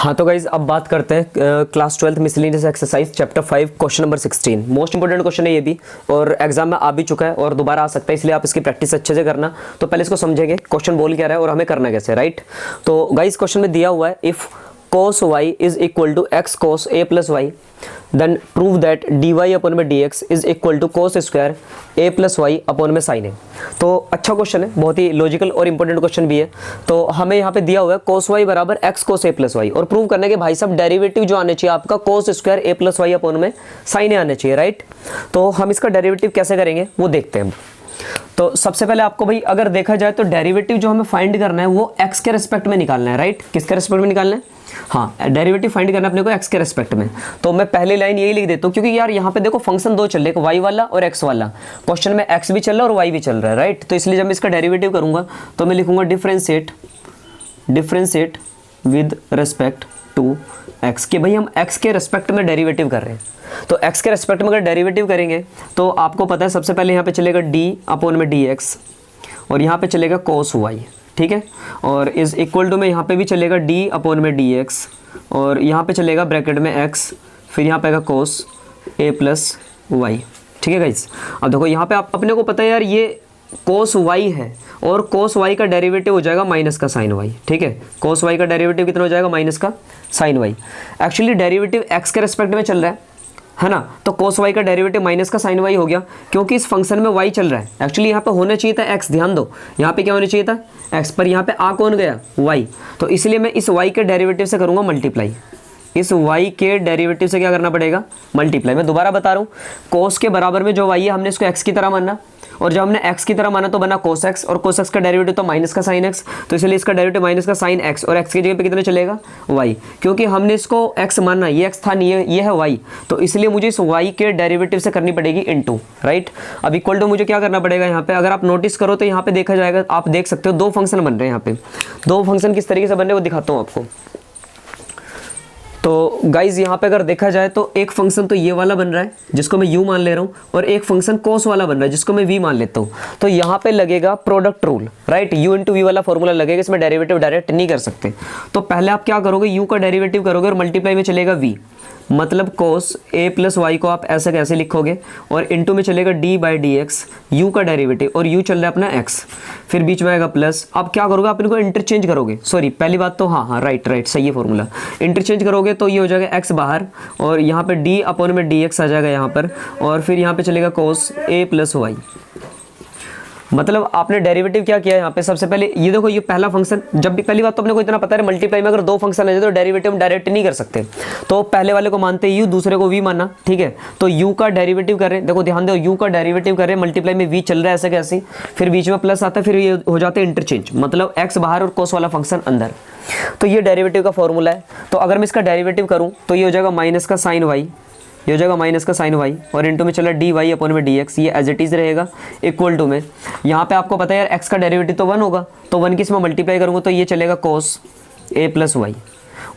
हाँ तो गाइज अब बात करते हैं class 12 miscellaneous exercise chapter 5 question number 16। Most important question है ये भी और एग्जाम में आ भी चुका है और दोबारा आ सकता है, इसलिए आप इसकी प्रैक्टिस अच्छे से करना। तो पहले इसको समझेंगे क्वेश्चन बोल क्या रहा है और हमें करना कैसे, राइट। तो गाइज क्वेश्चन में दिया हुआ है if cos y is equal to x cos a plus y then prove that dy upon में dx is equal to cos square a plus y upon में sin a। तो अच्छा question है, बहुत ही लॉजिकल और इंपॉर्टेंट क्वेश्चन भी है। तो हमें यहाँ पे दिया हुआ है cos y बराबर x cos a plus y और प्रूव करने के भाई साहब डेरिवेटिव जो आने चाहिए आपका cos square a plus y upon में sin a आने चाहिए, राइट। तो हम इसका डेरिवेटिव कैसे करेंगे वो देखते हैं। तो सबसे पहले आपको भाई अगर देखा जाए तो डेरिवेटिव जो हमें फाइंड करना है वो x के रेस्पेक्ट में निकालना है, राइट। किसके रेस्पेक्ट में निकालना है? हाँ, डेरिवेटिव फाइंड करना है अपने को x के रेस्पेक्ट में। तो मैं पहली लाइन यही लिख देता हूँ क्योंकि यार यहाँ पे देखो फंक्शन दो चल रहे हैं, y वाला और x वाला। क्वेश्चन में x भी चल रहा है और y भी चल रहा है, राइट। तो इसलिए जब मैं इसका डेरिवेटिव करूंगा तो मैं लिखूंगा differentiate with respect to x कि भाई हम x के रेस्पेक्ट में डेरिवेटिव कर रहे हैं। तो x के रेस्पेक्ट में अगर डेरिवेटिव करेंगे तो आपको पता है सबसे पहले यहाँ पे चलेगा d अपॉन में dx और यहाँ पे चलेगा cos y, ठीक है। और इज इक्वल टू में यहाँ पे भी चलेगा d अपॉन में dx और यहाँ पे चलेगा ब्रैकेट में x, फिर यहाँ पे आएगा cos a प्लस y, ठीक है गाइस। अब देखो यहाँ पे आप अपने को पता है यार ये cos y है और cos y का डेरिवेटिव हो जाएगा माइनस का sin y, ठीक है। cos y का डेरिवेटिव कितना हो जाएगा? माइनस का sin y। Actually derivative x के रेस्पेक्ट में चल रहा है ना, तो cos y का डेरिवेटिव माइनस का sin y हो गया क्योंकि इस फंक्शन में y चल रहा है। एक्चुअली यहाँ पे होना चाहिए था x, ध्यान दो यहाँ पे क्या होना चाहिए था x, पर यहाँ पे आ कौन गया? y। तो इसलिए मैं इस y के डेरिवेटिव से करूँगा मल्टीप्लाई। इस y के डेरिवेटिव से क्या करना पड़ेगा? मल्टीप्लाई। मैं दोबारा बता रहा हूँ, cos के बराबर में जो y है हमने इसको x की तरह मानना और जब हमने x की तरह माना तो बना cos x और cos x का डेरिवेटिव तो माइनस का sin x, तो इसलिए इसका डेरिवेटिव माइनस का sin x और x की जगह पे कितना चलेगा? y। क्योंकि हमने इसको x माना, ये x था नहीं, ये है y, तो इसलिए मुझे इस y के डेरिवेटिव से करनी पड़ेगी इनटू, राइट। अब इक्वल टू मुझे क्या करना पड़ेगा यहाँ पे? अगर आप नोटिस करो तो यहाँ पे देखा जाएगा, आप देख सकते हो दो फंक्शन बन रहे हैं यहाँ पे। दो फंक्शन किस तरीके से बन रहे हैं वो दिखाता हूँ आपको। तो गाइज यहाँ पे अगर देखा जाए तो एक फंक्शन तो ये वाला बन रहा है जिसको मैं u मान ले रहा हूँ और एक फंक्शन cos वाला बन रहा है जिसको मैं v मान लेता हूँ। तो यहाँ पे लगेगा product rule, right. u into V वाला फॉर्मूला लगेगा, इसमें डेरिवेटिव डायरेक्ट नहीं कर सकते। तो पहले आप क्या करोगे? u का डेरिवेटिव करोगे और मल्टीप्लाई में चलेगा v, मतलब cos a प्लस वाई को आप ऐसे कैसे लिखोगे और इनटू में चलेगा d by D x, you का डेरिवेटिव और u चल रहा है अपना x, फिर बीच में आएगा प्लस। आप क्या करोगे? आप इनको इंटरचेंज करोगे, सॉरी पहली बात तो हाँ राइट सही है फॉर्मूला। इंटरचेंज करोगे तो ये हो जाएगा x बाहर और यहाँ पे d अपॉन में dx आ जाएगा यहाँ पर और फिर यहाँ पे चलेगा cos a प्लस वाई। मतलब आपने डेरिवेटिव क्या किया यहाँ पे? सबसे पहले ये देखो, ये पहला फंक्शन, जब भी पहली बात तो अपने को इतना पता है मल्टीप्लाई में अगर दो फंक्शन आ जाए तो डेरिवेटिव हम डायरेक्ट नहीं कर सकते। तो पहले वाले को मानते हैं u, दूसरे को v माना, ठीक है। तो u का डेरिवेटिव कर रहे हैं, देखो ध्यान दो, u का डेरिवेटिव कर रहे हैं, मल्टीप्लाई में v चल रहा है ऐसे कैसे, फिर बीच में प्लस आता है, फिर ये हो जाते हैं इंटरचेंज, मतलब x बाहर और cos वाला फंक्शन अंदर। तो ये डेरिवेटिव का फॉर्मूला है। तो अगर मैं इसका डेरिवेटिव करूँ तो ये हो जाएगा माइनस का साइन वाई, ये हो जाएगा माइनस का साइन वाई और इनटू में चला डी वाई अपॉन में डी एक्स, ये एज इट इज़ रहेगा इक्वल टू में। यहाँ पे आपको पता है यार एक्स का डेरिवेटिव तो 1 होगा, तो 1 की इसमें मल्टीप्लाई करूँगा तो ये चलेगा cos a प्लस वाई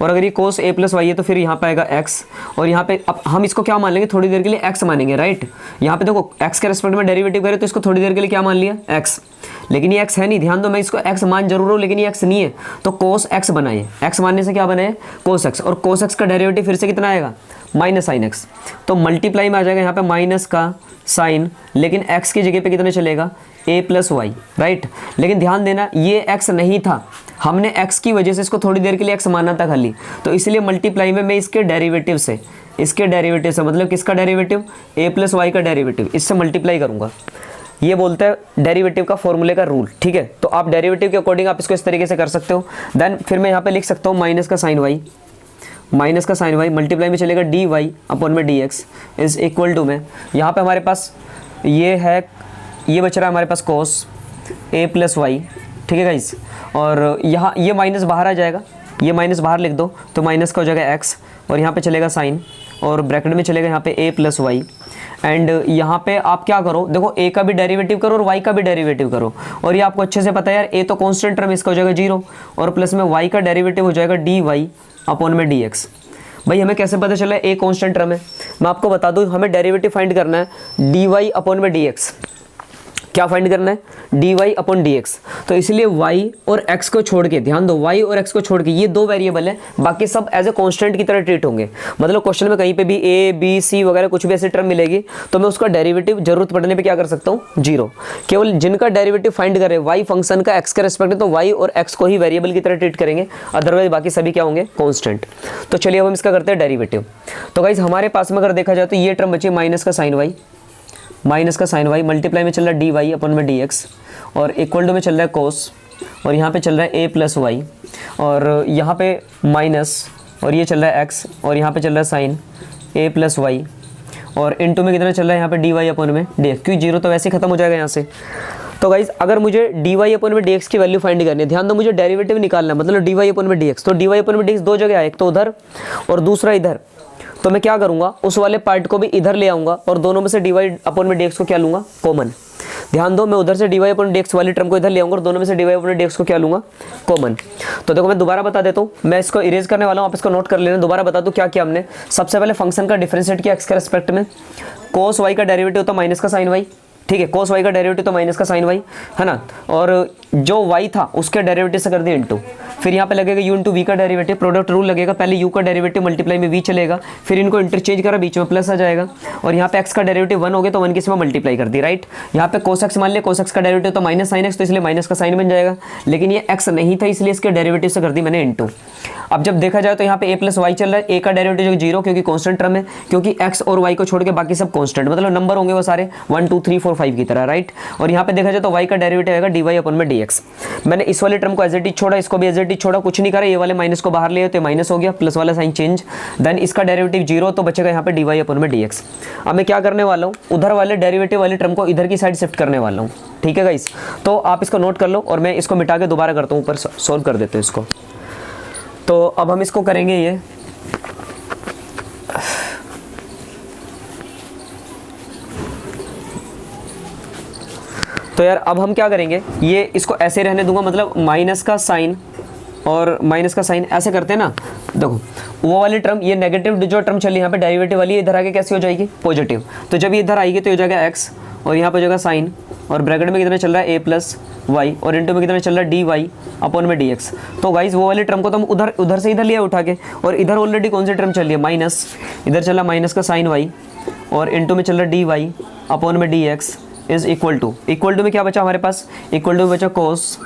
और अगर ये cos a प्लस वाई है तो फिर यहाँ पे आएगा x और यहाँ पे अब हम इसको क्या मान लेंगे? थोड़ी देर के लिए x मानेंगे, राइट। यहाँ पे देखो x के रेस्पेक्ट में डेरिवेटिव करें तो इसको थोड़ी देर के लिए क्या मान लिया? x, लेकिन ये x है नहीं, ध्यान दो, मैं इसको x मान जरूर हूँ लेकिन ये x नहीं है, तो cos x बनाइए। x मानने से क्या बनाए? cos x, और cos x का डेरिवेटिव फिर से कितना आएगा? Minus sine x। तो मल्टीप्लाई में आ जाएगा यहाँ पे माइनस का साइन, लेकिन x की जगह पे कितना चलेगा? a plus Y, right. लेकिन ध्यान देना ये x नहीं था, हमने x की वजह से इसको थोड़ी देर के लिए x माना था खाली, तो इसलिए मल्टीप्लाई में मैं इसके डेरिवेटिव से मतलब किसका डेरिवेटिव? a प्लस वाई का डेरिवेटिव, इससे मल्टीप्लाई करूँगा। ये बोलता है डेरिवेटिव का फॉर्मूले का रूल, ठीक है। तो आप डेरिवेटिव के अकॉर्डिंग आप इसको इस तरीके से कर सकते हो। देन फिर मैं यहाँ पे लिख सकता हूँ माइनस का साइन वाई मल्टीप्लाई में चलेगा डी वाई अपॉन में D X is equal to में, यहाँ पे हमारे पास ये है, ये बच रहा है हमारे पास cos a प्लस वाई, ठीक है गाइस। और यहाँ ये माइनस बाहर आ जाएगा, ये माइनस बाहर लिख दो तो माइनस का हो जाएगा x और यहाँ पे चलेगा साइन और ब्रैकेट में चलेगा यहाँ पे a प्लस वाई। एंड यहाँ पे आप क्या करो? देखो a का भी डेरिवेटिव करो और y का भी डेरिवेटिव करो और ये आपको अच्छे से पता है यार, a तो कांस्टेंट टर्म, इसका हो जाएगा 0 और प्लस में y का डेरिवेटिव हो जाएगा डी वाई अपॉन में डी एक्स। भाई हमें कैसे पता चला a कांस्टेंट टर्म है? मैं आपको बता दूं, हमें डेरिवेटिव फाइंड करना है dy अपॉन में dx। क्या फाइंड करना है, D Y upon D X. तो इसलिए y और x को छोड़ के, ध्यान दो y और x को छोड़ के ये दो वेरिएबल है, बाकी सब एज ए कांस्टेंट की तरह ट्रीट होंगे। मतलब क्वेश्चन में कहीं पे भी a b c वगैरह कुछ भी ऐसी टर्म मिलेगी तो मैं उसका डेरिवेटिव जरूरत पड़ने पे क्या कर सकता हूँ, जीरो। केवल जिनका डेरिवेटिव फाइंड करे y फंक्शन का x के रेस्पेक्ट तो y और x को ही वेरिएबल की तरह ट्रीट करेंगे, अदरवाइज बाकी सभी क्या होंगे, कांस्टेंट। तो चलिए अब हम इसका करते हैं डेरिवेटिव। तो गाइस हमारे पास में अगर देखा जाए तो ये टर्म बची माइनस का साइन y, माइनस का साइन y, मल्टीप्लाई में चल रहा है डी वाई अपन में डी एक्स, और इक्वल टू में चल रहा है कोस, और यहाँ पे चल रहा है a प्लस वाई, और यहाँ पे माइनस, और ये चल रहा है x, और यहाँ पे चल रहा है साइन a प्लस वाई, और इनटू में कितना चल रहा है यहाँ पे डी वाई अपन में डी एक्स, क्योंकि जीरो तो वैसे ही खत्म हो जाएगा यहाँ से। तो गाइज अगर मुझे डी वाई अपन में डी एक्स की वैल्यू फाइंड करनी है, ध्यान दो मुझे डेरिवेटिव निकालना है, मतलब डी वाई अपन में डी एक्स, तो डी वाई अपन में डी एक्स दो जगह है, एक तो उधर और दूसरा इधर। तो मैं क्या करूँगा, उस वाले पार्ट को भी इधर ले आऊँगा और दोनों में से डी वाई अपन में डी एक्स को क्या लूँगा, कॉमन। ध्यान दो मैं उधर से डी वाई अपन डी एक्स वाली टर्म को इधर ले आऊँगा और दोनों में से डी वाई अपन डी एक्स को क्या लूँगा, कॉमन। तो देखो मैं दोबारा बता देता हूँ, मैं इसको इरेज करने वाला हूँ, आप इसको नोट कर लेना। दोबारा बता दूँ क्या किया हमने। सबसे पहले फंक्शन का डिफरेंशिएट किया एक्स के रेस्पेक्ट में, कोस वाई का डेरिवेटिव होता माइनस का साइन वाई, ठीक है, कोस वाई का डेरिवेटिव तो माइनस का साइन वाई है ना, और जो वाई था उसके डेरिवेटिव से कर दिया इनटू, फिर यहाँ पे लगेगा u इंटू वी का डेरिवेटिव, प्रोडक्ट रूल लगेगा, पहले u का डेरिवेटिव मल्टीप्लाई में v चलेगा, फिर इनको इंटरचेंज करा, बीच में प्लस आ जाएगा, और यहाँ पे x का डेरिवेटिव 1 हो गया तो 1 की इसमें मल्टीप्लाई कर दी, राइट। यहाँ पे cos x मान लिया, cos x का डेरिवेटिव तो माइनस साइन x, तो इसलिए माइनस का साइन बन जाएगा, लेकिन ये x नहीं था इसलिए इसके डेरिवेटिव से कर दी मैंने इनटू। अब जब देखा जाए तो यहाँ पे a प्लस वाई चल रहा है, a का डेरिवेटिव जो जीरो क्योंकि कॉन्स्टेंट टर्म है, क्योंकि x और y को छोड़ के बाकी सब कॉन्स्टेंट, मतलब नंबर होंगे वो सारे 1 2 3 4 5 की तरह, राइट। और यहाँ पे देखा जाए तो y का डेरिवेटिव आएगा dy अपन में dx। मैंने इस वाले टर्म को एज इट इज छोड़ा, इसको भी एज इट इज छोड़ा, कुछ नहीं करा, ये वाले माइनस को बाहर ले तो माइनस हो गया, प्लस वाला साइन चेंज, देन इसका डेरिवेटिव जीरो तो बचेगा यहाँ पे dy अपन में dx। अब मैं क्या करने वाला हूँ, उधर वाले डेरिवेटिव वाले टर्म को इधर की साइड शिफ्ट करने वाला हूँ, ठीक है गाइस। तो आप इसको नोट कर लो और मैं इसको मिटा के दोबारा करता हूँ, ऊपर सोल्व कर देते हैं इसको। तो अब हम इसको करेंगे ये, तो यार अब हम क्या करेंगे, ये इसको ऐसे रहने दूंगा, मतलब माइनस का साइन और माइनस का साइन ऐसे करते हैं ना। देखो वो वाली टर्म, ये नेगेटिव जो टर्म चली यहाँ पे डेरिवेटिव वाली, इधर आके कैसी हो जाएगी, पॉजिटिव। तो जब ये इधर आएगी तो हो जाएगा x, और यहाँ पे हो जाएगा साइन, और ब्रैकेट में कितना चल रहा है a प्लस वाई, और इंटू में कितना चल रहा है डी वाई अपॉन में डी एक्स। तो गाइज वो वाली टर्म को तो हम उधर से इधर लिया उठा के, और इधर ऑलरेडी कौन सी टर्म चल रही है, माइनस, इधर चला माइनस का साइन वाई, और इंटू में चल रहा है डी वाई अपॉन में D X is equal to में क्या बचा हमारे पास, इक्वल टू में बचा कोस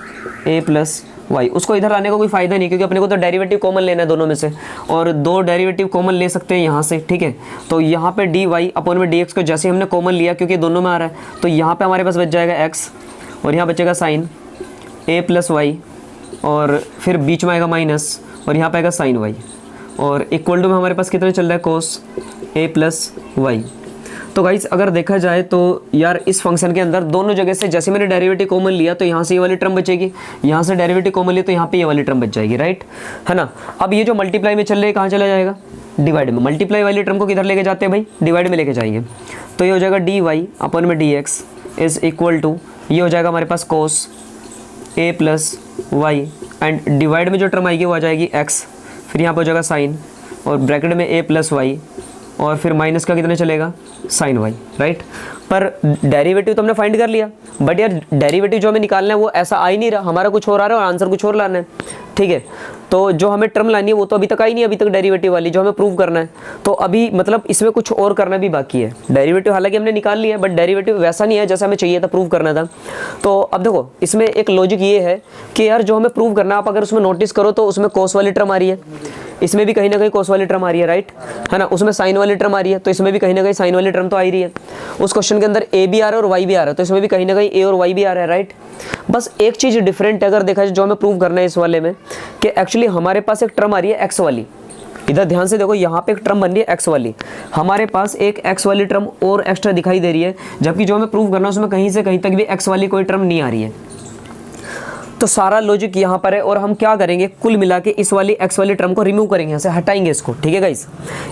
a प्लस वाई। उसको इधर लाने का कोई फायदा नहीं, क्योंकि अपने को तो डेरिवेटिव कॉमन लेना है दोनों में से, और दो डेरिवेटिव कॉमन ले सकते हैं यहाँ से, ठीक है। तो यहाँ पे डी वाई अपॉन में डी एक्स को जैसे हमने कॉमन लिया, क्योंकि दोनों में आ रहा है, तो यहाँ पे हमारे पास बच जाएगा x, और यहाँ बचेगा साइन a प्लस वाई, और फिर बीच में आएगा माइनस, और यहाँ पे आएगा साइन वाई, और इक्वल टू में हमारे पास कितना चल रहा है, कोस a प्लस वाई। तो गाइस अगर देखा जाए तो यार इस फंक्शन के अंदर दोनों जगह से जैसे मैंने डेरिवेटिव कॉमन लिया तो यहाँ से ये वाली टर्म बचेगी, यहाँ से डेरिवेटिव कॉमन लिया तो यहाँ पे ये वाली टर्म बच जाएगी, राइट, है ना। अब ये जो मल्टीप्लाई में चल रही है कहाँ चला जाएगा, डिवाइड में। मल्टीप्लाई वाली टर्म को किधर लेके जाते हैं भाई, डिवाइड में लेके जाएंगे। तो ये हो जाएगा डी वाई अपन में D X is equal to, ये हो जाएगा हमारे पास cos a plus Y, and divide में जो टर्म आएगी वो आ जाएगी x, फिर यहाँ पर हो जाएगा साइन, और ब्रैकेट में a प्लस वाई, और फिर माइनस का कितना चलेगा, साइन वाई, राइट। पर डेरिवेटिव तो हमने फाइंड कर लिया, बट यार डेरिवेटिव जो हमें निकालना है वो ऐसा आ ही नहीं रहा, हमारा कुछ और आ रहा है और आंसर कुछ और लाना है, ठीक है। तो जो हमें टर्म लानी है वो तो अभी तक आई नहीं, अभी तक डेरिवेटिव वाली जो हमें प्रूव करना है, तो अभी मतलब इसमें कुछ और करना भी बाकी है। डेरिवेटिव हालांकि हमने निकाल लिया, बट डेरिवेटिव वैसा नहीं है जैसा हमें चाहिए था, प्रूव करना था। तो अब देखो इसमें एक लॉजिक ये है कि यार जो हमें प्रूव करना है, आप अगर उसमें नोटिस करो तो उसमें कोस वाली टर्म आ रही है, इसमें भी कहीं ना कहीं कोस वाली टर्म आ रही है, राइट, है ना। उसमें साइन वाली टर्म आ रही है, तो इसमें भी कहीं ना कहीं साइन वाली टर्म तो आ ही रही है। उस क्वेश्चन के अंदर a भी आ रहा है और y भी आ रहा है, तो इसमें भी कहीं ना कहीं a और y भी आ रहा है, राइट। बस एक चीज़ डिफरेंट है अगर देखा जाए जो हमें प्रूव करना है इस वाले में, कि एक्चुअली हमारे पास एक टर्म आ रही है x वाली, इधर ध्यान से देखो यहाँ पे एक टर्म बन रही है x वाली, हमारे पास एक x वाली टर्म और एक्स्ट्रा दिखाई दे रही है, जबकि जो हमें प्रूव करना है उसमें कहीं से कहीं तक भी x वाली कोई टर्म नहीं आ रही है। तो सारा लॉजिक यहाँ पर है, और हम क्या करेंगे, कुल मिला के इस वाली x वाली टर्म को रिमूव करेंगे, यहाँ से हटाएंगे इसको, ठीक है गाइस।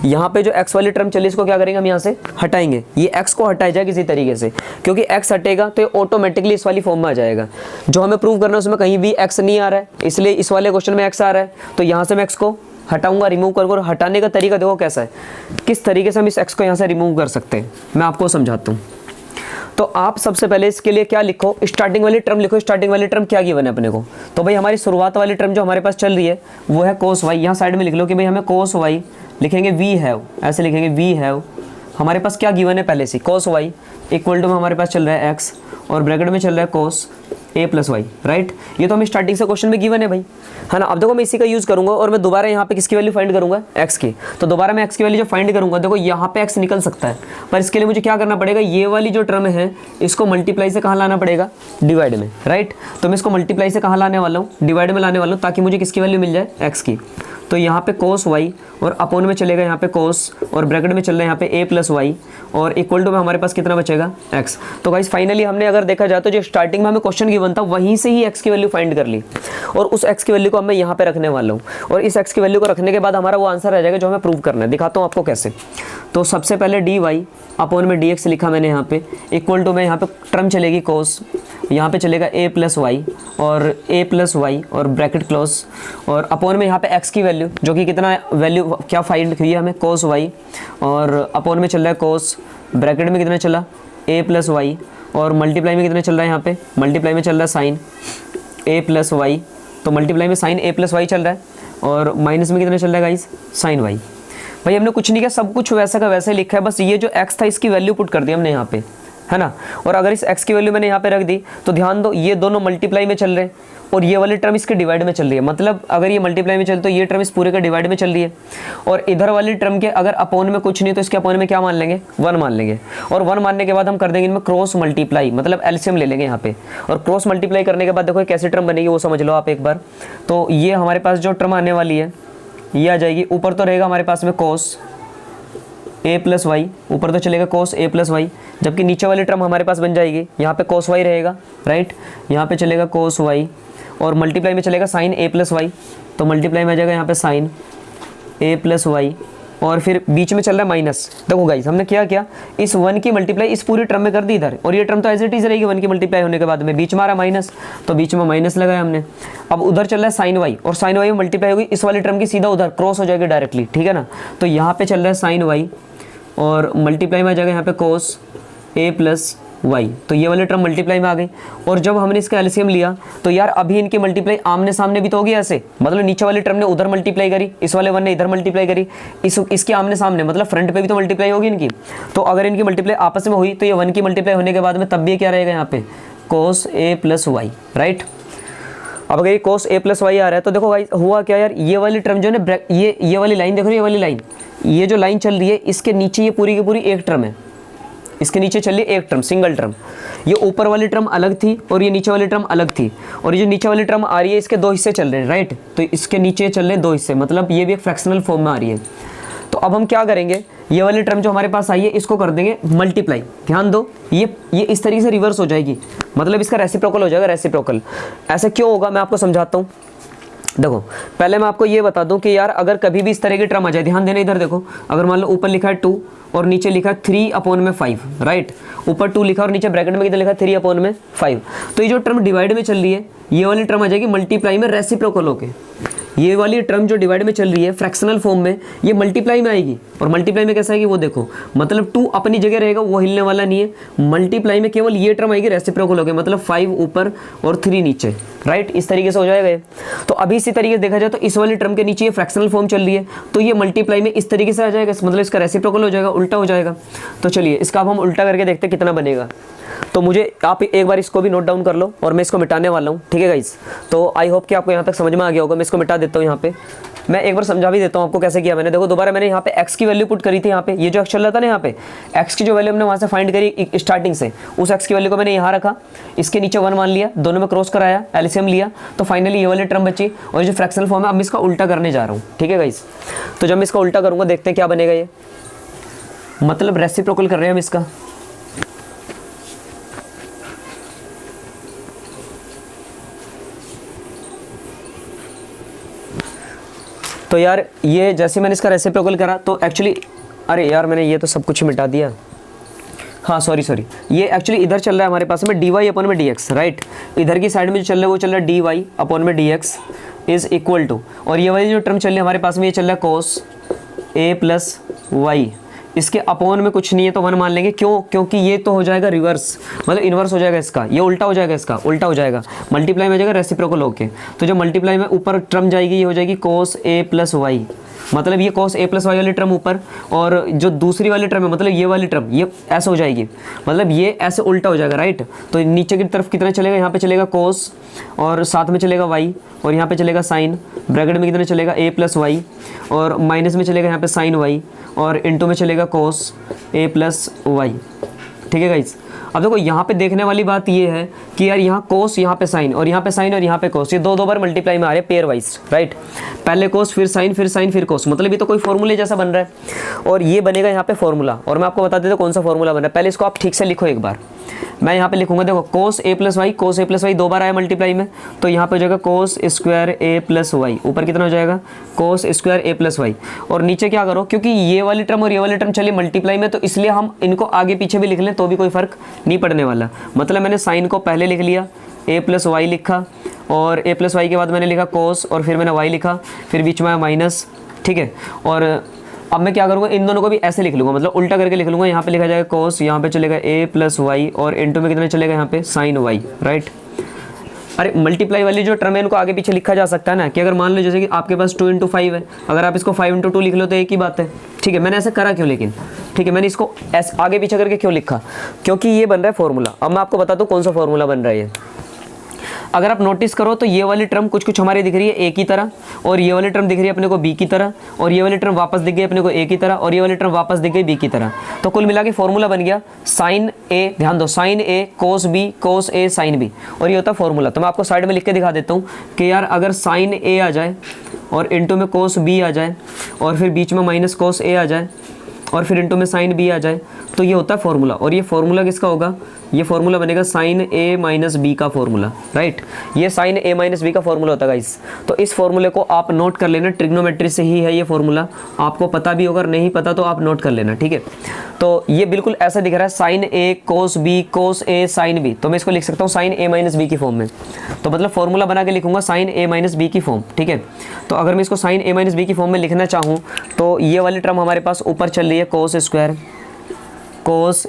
यहाँ पे जो x वाली टर्म चली इसको क्या करेंगे हम, यहाँ से हटाएंगे, ये x को हटाया जाए किसी तरीके से, क्योंकि x हटेगा तो ये ऑटोमेटिकली इस वाली फॉर्म में आ जाएगा। जो हमें प्रूव करना है उसमें कहीं भी x नहीं आ रहा है, इसलिए इस वाले क्वेश्चन में x आ रहा है, तो यहाँ से मैं x को हटाऊंगा, रिमूव कर। हटाने का तरीका देखो कैसा है, किस तरीके से हम इस x को यहाँ से रिमूव कर सकते हैं, मैं आपको समझाता हूँ। तो आप सबसे पहले इसके लिए क्या लिखो, स्टार्टिंग वाली टर्म लिखो। स्टार्टिंग वाली टर्म क्या गिवन है अपने को, तो भाई हमारी शुरुआत वाली टर्म जो हमारे पास चल रही है वो है कोस वाई। यहाँ साइड में लिख लो कि भाई हमें कोस वाई लिखेंगे, वी हैव, ऐसे लिखेंगे वी हैव। हमारे पास क्या गिवन है पहले से, कोस वाई इक्वल टू में हमारे पास चल रहा है एक्स और ब्रैकेट में चल रहा है कोस ए प्लस वाई, राइट। ये तो हमें स्टार्टिंग से क्वेश्चन में गिवन है भाई, है ना। अब देखो मैं इसी का यूज़ करूंगा और मैं दोबारा यहाँ पे किसकी वैल्यू फाइंड करूंगा, एक्स की। तो दोबारा मैं एक्स की वैल्यू जो फाइंड करूंगा, देखो यहाँ पे एक्स निकल सकता है, पर इसके लिए मुझे क्या करना पड़ेगा, ये वाली जो टर्म है इसको मल्टीप्लाई से कहाँ लाना पड़ेगा, डिवाइड में, राइट। तो मैं इसको मल्टीप्लाई से कहाँ लाने वाला हूँ, डिवाइड में लाने वाला हूँ, ताकि मुझे किसकी वैल्यू मिल जाए, एक्स की। तो यहाँ पे कोस वाई और अपोन में चलेगा यहाँ पे कोस और ब्रैकेट में चल रहा है यहाँ पे ए प्लस वाई और इक्वल टू में हमारे पास कितना बचेगा, एक्स। तो गाइस फाइनली हमने अगर देखा जाए तो जो स्टार्टिंग में हमें क्वेश्चन गिवन था वहीं से ही एक्स की वैल्यू फाइंड कर ली और उस एक्स की वैल्यू को मैं यहाँ पे रखने वाला हूँ और इस एक्स की वैल्यू को रखने के बाद हमारा वो आंसर आ जाएगा जो हमें प्रूव करना है। दिखाता हूँ आपको कैसे। तो सबसे पहले डी वाई अपोन में डी एक्स लिखा मैंने यहाँ पे, इक्वल टू में यहाँ पे टर्म चलेगी कोस, यहाँ पे चलेगा ए प्लस वाई और ब्रैकेट क्लोज और अपोन में यहाँ पे एक्स की वैल्यू जो कि कितना वैल्यू क्या फाइंड की है हमें, कोस वाई और अपोन में चल रहा है कोस, ब्रैकेट में कितना चला ए प्लस वाई और मल्टीप्लाई में कितना चल रहा है, यहाँ पे मल्टीप्लाई में चल रहा है साइन ए प्लस वाई, तो मल्टीप्लाई में साइन ए प्लस वाई चल रहा है और माइनस में कितना चल रहा है गाइस, साइन वाई। भाई हमने कुछ नहीं किया, सब कुछ वैसा का वैसा ही लिखा है, बस ये जो एक्स था इसकी वैल्यू पुट कर दी हमने यहाँ पे, है ना। और अगर इस x की वैल्यू मैंने यहाँ पे रख दी तो ध्यान दो ये दोनों मल्टीप्लाई में चल रहे हैं और ये वाली टर्म इसके डिवाइड में चल रही है। मतलब अगर ये मल्टीप्लाई में चल तो ये टर्म इस पूरे का डिवाइड में चल रही है और इधर वाली टर्म के अगर अपोन में कुछ नहीं तो इसके अपोन में क्या मान लेंगे, 1 मान लेंगे और 1 मानने के बाद हम कर देंगे इनमें क्रॉस मल्टीप्लाई, मतलब एलसीएम ले लेंगे यहाँ पे और क्रॉस मल्टीप्लाई करने के बाद देखो कैसी टर्म बनेगी वो समझ लो आप एक बार। तो ये हमारे पास जो टर्म आने वाली है ये आ जाएगी, ऊपर तो रहेगा हमारे पास में कोस ए प्लस वाई, ऊपर तो चलेगा कोस ए प्लस वाई, जबकि नीचे वाली टर्म हमारे पास बन जाएगी यहाँ पे कोस वाई रहेगा, राइट। यहाँ पे चलेगा कोस वाई और मल्टीप्लाई में चलेगा साइन ए प्लस वाई, तो मल्टीप्लाई में आ जाएगा यहाँ पे साइन ए प्लस वाई और फिर बीच में चल रहा है माइनस। देखो गाइस हमने क्या किया, इस 1 की मल्टीप्लाई इस पूरी टर्म में कर दी इधर और ये टर्म तो एज इट इज रहेगी 1 की मल्टीप्लाई होने के बाद में, बीच में आ रहा माइनस तो बीच में माइनस लगाया हमने। अब उधर चल रहा है साइन वाई और साइन वाई में मल्टीप्लाई होगी इस वाली टर्म की, सीधा उधर क्रॉस हो जाएगी डायरेक्टली, ठीक है ना। तो यहाँ पे चल रहा है साइन वाई और मल्टीप्लाई में आ जाएगा यहाँ पे कोस ए प्लस वाई, तो ये वाली टर्म मल्टीप्लाई में आ गई। और जब हमने इसका एलसीएम लिया तो यार अभी इनकी मल्टीप्लाई आमने सामने भी तो होगी ऐसे, मतलब नीचे वाली टर्म ने उधर मल्टीप्लाई करी, इस वाले 1 ने इधर मल्टीप्लाई करी, इसके आमने सामने मतलब फ्रंट पे भी तो मल्टीप्लाई होगी इनकी। तो अगर इनकी मल्टीप्लाई आपस में हुई तो ये 1 की मल्टीप्लाई होने के बाद में तब भी क्या रहेगा यहाँ पे कोस ए प्लस वाई, राइट। अब अगर ये कोस ए प्लस वाई आ रहा है तो देखो भाई हुआ क्या यार, ये वाली टर्म जो है ना, ये वाली लाइन देखो, ये वाली लाइन, ये जो लाइन चल रही है इसके नीचे ये पूरी की पूरी एक टर्म है, इसके नीचे चल रही है एक टर्म, सिंगल टर्म। ये ऊपर वाली टर्म अलग थी और ये नीचे वाली टर्म अलग थी और ये जो नीचे वाली टर्म आ रही है इसके 2 हिस्से चल रहे हैं, राइट। तो इसके नीचे चल रहे हैं 2 हिस्से, मतलब ये भी एक फ्रैक्शनल फॉर्म में आ रही है। तो अब हम क्या करेंगे, ये वाली टर्म जो हमारे पास आई है इसको कर देंगे मल्टीप्लाई। ध्यान दो ये इस तरीके से रिवर्स हो जाएगी, मतलब इसका रेसिप्रोकल हो जाएगा, रेसिप्रोकल। ऐसा क्यों होगा मैं आपको समझाता हूँ। देखो पहले मैं आपको ये बता दूं कि यार अगर कभी भी इस तरह की टर्म आ जाए, ध्यान देना इधर देखो, अगर मान लो ऊपर लिखा है 2 और नीचे लिखा है 3/5, राइट। ऊपर 2 लिखा और नीचे ब्रैकेट में कितना लिखा है 3/5, तो ये जो टर्म डिवाइड में चल रही है ये वाली टर्म आ जाएगी मल्टीप्लाई में रेसिप्रोकल होके। ये वाली टर्म जो डिवाइड में चल रही है फ्रैक्शनल फॉर्म में, ये मल्टीप्लाई में आएगी और मल्टीप्लाई में कैसा आएगी वो देखो, मतलब 2 अपनी जगह रहेगा वो हिलने वाला नहीं है। मल्टीप्लाई में केवल ये टर्म आएगी रेसिप्रोकल होके, मतलब 5 ऊपर और 3 नीचे, राइट। इस तरीके से हो जाएगा। तो अभी इसी तरीके से देखा जाए तो इस वाली टर्म के नीचे ये फ्रैक्शनल फॉर्म चल रही है तो ये मल्टीप्लाई में इस तरीके से आ जाएगा, मतलब इसका रेसिप्रोकल हो जाएगा, उल्टा हो जाएगा। तो चलिए इसका अब हम उल्टा करके देखते हैं कितना बनेगा। तो मुझे आप एक बार इसको भी नोट डाउन कर लो और मैं इसको मिटाने वाला हूँ, ठीक है गाइस। तो आई होप कि आपको यहाँ तक समझ में आ गया होगा। मैं इसको मिटा देता हूँ यहाँ पे, मैं एक बार समझा भी देता हूँ आपको कैसे किया मैंने। देखो दोबारा मैंने यहाँ पे x की वैल्यू पुट करी थी, यहाँ पे ये जो x चल रहा था ना, यहाँ पे x की जो वैल्यू हमने वहाँ से फाइंड करी स्टार्टिंग से, उस x की वैल्यू को मैंने यहाँ रखा, इसके नीचे 1 मान लिया, दोनों में क्रॉस कराया, एलसीएम लिया, तो फाइनली ये वाली टर्म बची और जो फ्रैक्शनल फॉर्म है अब मैं इसका उल्टा करने जा रहा हूँ, ठीक है गाइस। तो जब मैं इसका उल्टा करूँगा देखते हैं क्या बनेगा। ये मतलब रेसिप्रोकल कर रहे हैं हम इसका। तो यार ये जैसे मैंने इसका रेसिप्रोकल करा तो एक्चुअली, अरे यार मैंने ये तो सब कुछ मिटा दिया, हाँ सॉरी ये एक्चुअली इधर चल रहा है हमारे पास में dy/dx, राइट। इधर की साइड में जो चल रहा है वो चल रहा है dy/dx इज इक्वल टू, और ये वाली जो टर्म चल रही है हमारे पास में ये चल रहा है cos a प्लस वाई इसके अपॉन में कुछ नहीं है तो 1 मान लेंगे। क्यों? क्योंकि ये तो हो जाएगा रिवर्स, मतलब इन्वर्स हो जाएगा इसका, ये उल्टा हो जाएगा, इसका उल्टा हो जाएगा, मल्टीप्लाई में हो जाएगा रेसिप्रोकल होके। तो जो मल्टीप्लाई में ऊपर टर्म जाएगी ये हो जाएगी cos a प्लस वाई, मतलब ये cos a प्लस वाई वाली टर्म ऊपर, और जो दूसरी वाली टर्म है मतलब ये वाली टर्म ये ऐसे हो जाएगी, मतलब ये ऐसे उल्टा हो जाएगा, राइट। तो नीचे की तरफ कितना चलेगा, यहाँ पे चलेगा cos और साथ में चलेगा y और यहाँ पे चलेगा साइन, ब्रैकेट में कितना चलेगा a प्लस वाई और माइनस में चलेगा यहाँ पे साइन y और इनटू में चलेगा cos a प्लस वाई। ठीक है गाइस। अब देखो यहाँ पे देखने वाली बात ये है कि यार यहाँ कोस, यहाँ पे साइन और यहाँ पे साइन और यहाँ पे कोस, ये दो बार मल्टीप्लाई में आ रहे हैं पेयर वाइज, राइट। पहले कोस फिर साइन फिर साइन फिर कोस, मतलब ये तो कोई फॉर्मूले जैसा बन रहा है और ये बनेगा यहाँ पे फॉर्मूला। और मैं आपको बता देता हूँ कौन सा फॉर्मूला बन रहा है, पहले इसको आप ठीक से लिखो एक बार। मैं यहाँ पे लिखूंगा, देखो कोस a प्लस वाई दो बार आया मल्टीप्लाई में, तो यहाँ पे हो जाएगा cos square a plus Y, ऊपर कितना हो जाएगा cos square a plus Y, और नीचे क्या करो, क्योंकि ये वाली टर्म और ये वाली टर्म चली मल्टीप्लाई में तो इसलिए हम इनको आगे पीछे भी लिख लें तो भी कोई फर्क नहीं पड़ने वाला। मतलब मैंने साइन को पहले लिख लिया, a प्लस वाई लिखा और a प्लस वाई के बाद मैंने लिखा कोस और फिर मैंने y लिखा, फिर बीच में माइनस, ठीक है। और अब मैं क्या करूँगा, इन दोनों को भी ऐसे लिख लूँगा, मतलब उल्टा करके लिख लूँगा। यहाँ पे लिखा जाएगा कोस, यहाँ पे चलेगा a प्लस वाई और इनटू में कितना चलेगा यहाँ पे साइन वाई, राइट। अरे मल्टीप्लाई वाली जो टर्म है इनको आगे पीछे लिखा जा सकता है ना, कि अगर मान लो जैसे कि आपके पास 2 × 5 है, अगर आप इसको 5 × 2 लिख लो तो एक ही बात है, ठीक है। मैंने ऐसे करा क्यों लेकिन, ठीक है, मैंने इसको ऐसे आगे पीछे करके क्यों लिखा, क्योंकि ये बन रहा है फॉर्मूला। अब मैं आपको बता दूँ कौन सा फॉर्मूला बन रहा है ये। अगर आप नोटिस करो तो ये वाली टर्म कुछ कुछ हमारी दिख रही है a की तरह, और ये वाली टर्म दिख रही है अपने को b की तरह, और ये वाली टर्म वापस दिख गई अपने को a की तरह, और ये वाली टर्म वापस दिख गई b की तरह। तो कुल मिला के फॉर्मूला बन गया साइन a, ध्यान दो, sine a cos b cos a sine b, और ये होता है फॉर्मूला। तो मैं आपको साइड में लिख के दिखा देता हूँ कि यार अगर साइन a आ जाए और इंटू में कोस b आ जाए और फिर बीच में माइनस कोस a आ जाए और फिर इंटू में साइन b आ जाए, तो ये होता है फॉर्मूला। और ये फॉर्मूला किसका होगा, ये फॉर्मूला बनेगा साइन a माइनस बी का फॉर्मूला, राइट। ये साइन a माइनस बी का फॉर्मूला होता है गाइस। तो इस फॉर्मूले को आप नोट कर लेना, ट्रिग्नोमेट्री से ही है ये फॉर्मूला, आपको पता भी होगा, अगर नहीं पता तो आप नोट कर लेना, ठीक है। तो ये बिल्कुल ऐसा दिख रहा है sine a cos b cos a sine b, तो मैं इसको लिख सकता हूँ साइन a माइनस बी की फॉर्म में। तो मतलब फॉर्मूला बना के लिखूंगा साइन a माइनस बी की फॉर्म, ठीक है। तो अगर मैं इसको साइन a माइनस बी की फॉर्म में लिखना चाहूँ तो ये वाली टर्म हमारे पास ऊपर चल रही है cos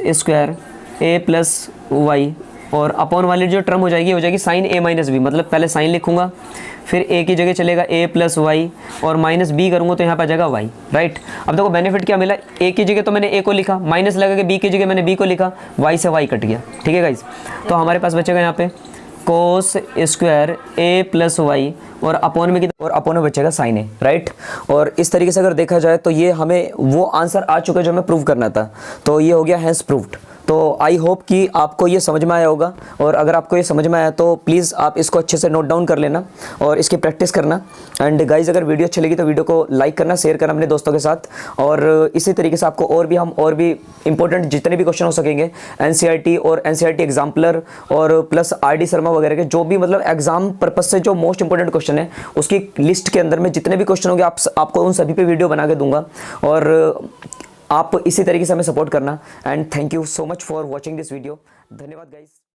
square a plus Y, और अपॉन वाली जो टर्म हो जाएगी साइन a माइनस बी, मतलब पहले साइन लिखूंगा फिर a की जगह चलेगा a प्लस वाई और माइनस b करूँगा तो यहाँ पे आ जाएगा y, राइट। अब देखो बेनिफिट क्या मिला, a की जगह तो मैंने a को लिखा, माइनस लगा के b की जगह मैंने b को लिखा, y से y कट गया, ठीक है गाइस। तो हमारे पास बचेगा यहाँ पे cos square a plus Y और अपोन में बचेगा साइन a, राइट। और इस तरीके से अगर देखा जाए तो ये हमें वो आंसर आ चुका है जो हमें प्रूव करना था, तो ये हो गया हैंस प्रूव्ड। तो आई होप कि आपको ये समझ में आया होगा, और अगर आपको ये समझ में आया तो प्लीज़ आप इसको अच्छे से नोट डाउन कर लेना और इसकी प्रैक्टिस करना। एंड गाइज अगर वीडियो अच्छी लगी तो वीडियो को लाइक करना, शेयर करना अपने दोस्तों के साथ, और इसी तरीके से आपको और भी इंपॉर्टेंट जितने भी क्वेश्चन हो सकेंगे NCERT और NCERT एग्जाम्पलर और प्लस RD शर्मा वगैरह के जो भी मतलब एग्जाम पर्पज से जो मोस्ट इंपॉर्टेंट क्वेश्चन है उसकी लिस्ट के अंदर में जितने भी क्वेश्चन होंगे आपको उन सभी पे वीडियो बना के दूंगा, और आप इसी तरीके से हमें सपोर्ट करना। And thank you so much for watching this video. धन्यवाद गाइस।